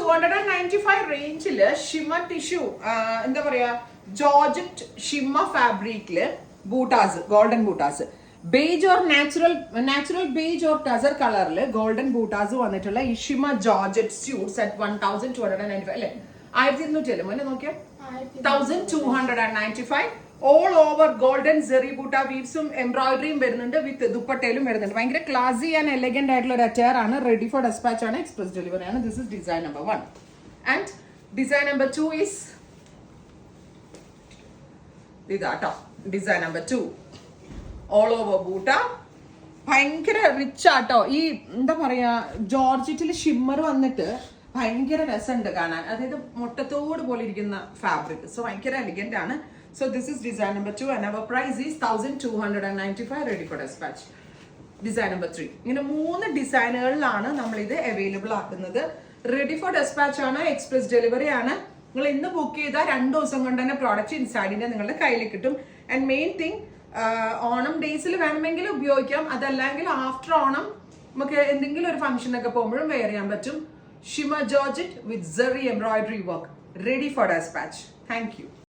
1295 റേഞ്ചില് shimmer tissue എന്താ പറയാ georgette shimmer ഫാബ്രിക്കില് butas, golden butas, beige or natural beige or tussar കളറിൽ ഗോൾഡൻ ബൂട്ടാസ് വന്നിട്ടുള്ള ഈ ഷിമ്മർ ജോർജറ്റ് സ്യൂട്ട്സ് അറ്റ് 1295 അല്ലെ, 1200 അല്ലേ മോനെ നോക്കിയാ, 1295 ഓൾ ഓവർ ഗോൾഡൻ സെറി ബൂട്ട വീവ്സും എംബ്രോയിഡറിയും വരുന്നുണ്ട്, വിത്ത് ദുപ്പട്ടയിലും വരുന്നുണ്ട്. ഭയങ്കര ക്ലാസി ആൻഡ് എലഗന്റ് ആയിട്ടുള്ള ഒരു അറ്റയർ ആണ്. റെഡി ഫോർ ഡെസ്പാച്ച് ആണ്, എക്സ്പ്രസ് ഡെലിവറി ആണ്. This is design number 1 and design number 2 is ഇതാട്ടോ. ഡിസൈൻ നമ്പർ 2 ഓൾ ഓവർ ബൂട്ട, ഭയങ്കര റിച്ച് ആട്ടോ. ഈ എന്താ പറയാ ജോർജറ്റിൽ ഷിമ്മർ വന്നിട്ട് ഭയങ്കര രസമുണ്ട് കാണാൻ, അതായത് മുട്ടത്തോട് പോലെ ഇരിക്കുന്ന ഫാബ്രിക്. സോ ഭയങ്കര എലിഗന്റ് ആണ്. So this is design number 2 and our price is 1295, ready for dispatch. Design number 3. ഇങ്ങനെ 3 ഡിസൈനുകളിലാണ് നമ്മൾ ഇത് അവൈലബിൾ ആക്കുന്നത്. റെഡി ഫോർ ഡെസ്പാച്ച് ആണ്, എക്സ്പ്രസ് ഡെലിവറി ആണ്. നിങ്ങൾ ഇന്ന് ബുക്ക് ചെയ്താൽ 2 ദിവസം കൊണ്ട് തന്നെ പ്രോഡക്റ്റ് ഇൻസൈഡിന്റെ നിങ്ങളുടെ കയ്യിൽ കിട്ടും. ആൻഡ് മെയിൻ തിങ്, ഓണം ഡേയ്സിൽ വേണമെങ്കിൽ ഉപയോഗിക്കാം, അതല്ലെങ്കിൽ ആഫ്റ്റർ ഓണം നമുക്ക് എന്തെങ്കിലും ഒരു ഫംഗ്ഷനൊക്കെ പോകുമ്പോഴും വെയർ ചെയ്യാൻ പറ്റും. Shimmer georgette with zari embroidery work, ready for dispatch. Thank you.